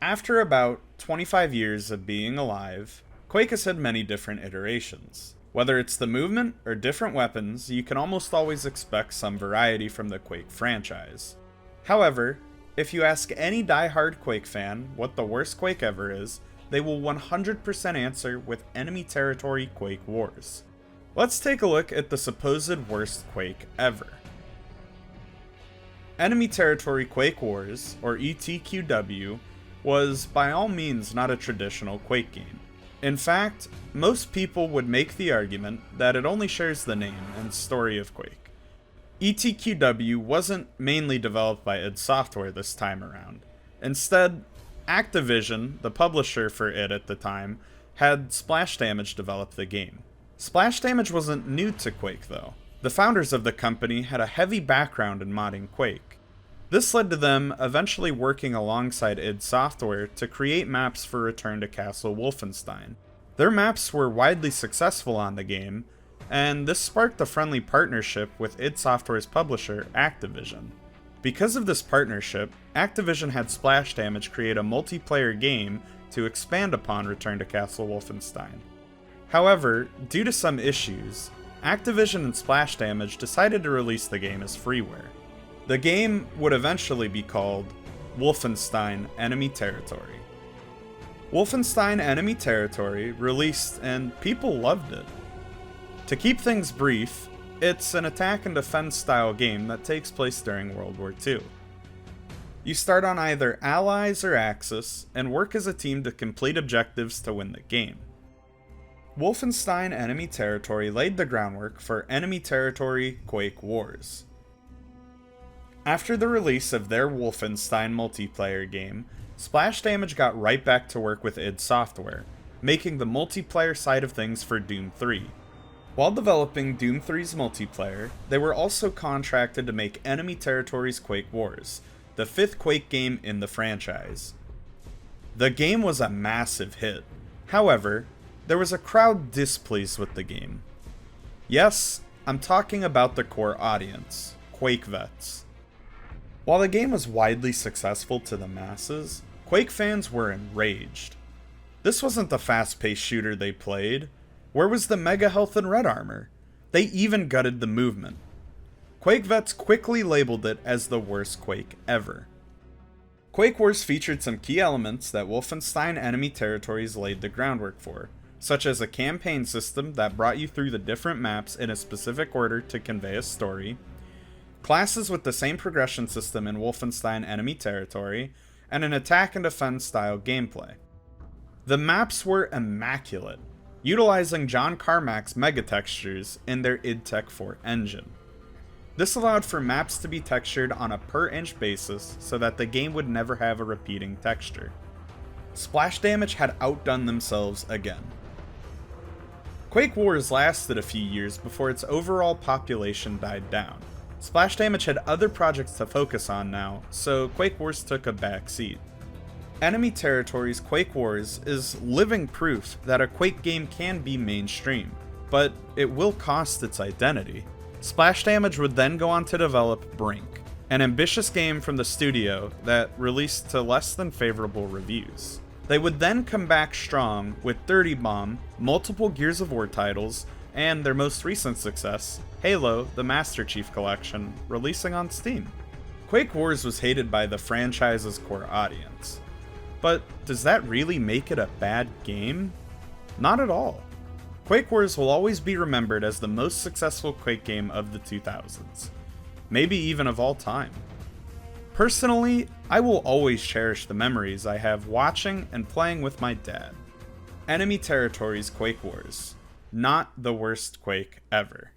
After about 25 years of being alive, Quake has had many different iterations. Whether it's the movement or different weapons, you can almost always expect some variety from the Quake franchise. However, if you ask any die-hard Quake fan what the worst Quake ever is, they will 100% answer with enemy territory Quake Wars. Let's take a look at the supposed worst Quake ever. Enemy Territory Quake Wars, or ETQW, was by all means not a traditional Quake game. In fact, most people would make the argument that it only shares the name and story of Quake. ETQW wasn't mainly developed by id Software this time around. Instead, Activision, the publisher for it at the time, had Splash Damage develop the game. Splash Damage wasn't new to Quake though. The founders of the company had a heavy background in modding Quake. This led to them eventually working alongside id Software to create maps for Return to Castle Wolfenstein. Their maps were widely successful on the game, and this sparked a friendly partnership with id Software's publisher, Activision. Because of this partnership, Activision had Splash Damage create a multiplayer game to expand upon Return to Castle Wolfenstein. However, due to some issues, Activision and Splash Damage decided to release the game as freeware. The game would eventually be called Wolfenstein Enemy Territory. Wolfenstein Enemy Territory released and people loved it. To keep things brief, it's an attack and defense style game that takes place during World War II. You start on either Allies or Axis and work as a team to complete objectives to win the game. Wolfenstein Enemy Territory laid the groundwork for Enemy Territory Quake Wars. After the release of their Wolfenstein multiplayer game, Splash Damage got right back to work with id Software, making the multiplayer side of things for Doom 3. While developing Doom 3's multiplayer, they were also contracted to make Enemy Territory's Quake Wars, the 5th Quake game in the franchise. The game was a massive hit. However, there was a crowd displeased with the game. Yes, I'm talking about the core audience, Quake vets. While the game was widely successful to the masses, Quake fans were enraged. This wasn't the fast-paced shooter they played. Where was the mega health and red armor? They even gutted the movement. Quake vets quickly labeled it as the worst Quake ever. Quake Wars featured some key elements that Wolfenstein Enemy Territories laid the groundwork for, such as a campaign system that brought you through the different maps in a specific order to convey a story, classes with the same progression system in Wolfenstein Enemy Territory, and an attack and defense style gameplay. The maps were immaculate, utilizing John Carmack's megatextures in their id Tech 4 engine. This allowed for maps to be textured on a per inch basis so that the game would never have a repeating texture. Splash Damage had outdone themselves again. Quake Wars lasted a few years before its overall population died down. Splash Damage had other projects to focus on now, so Quake Wars took a back seat. Enemy Territory's Quake Wars is living proof that a Quake game can be mainstream, but it will cost its identity. Splash Damage would then go on to develop Brink, an ambitious game from the studio that released to less than favorable reviews. They would then come back strong with Dirty Bomb, multiple Gears of War titles, and their most recent success, Halo, the Master Chief Collection, releasing on Steam. Quake Wars was hated by the franchise's core audience. But does that really make it a bad game? Not at all. Quake Wars will always be remembered as the most successful Quake game of the 2000s, maybe even of all time. Personally, I will always cherish the memories I have watching and playing with my dad. Enemy Territory's Quake Wars. Not the worst Quake ever.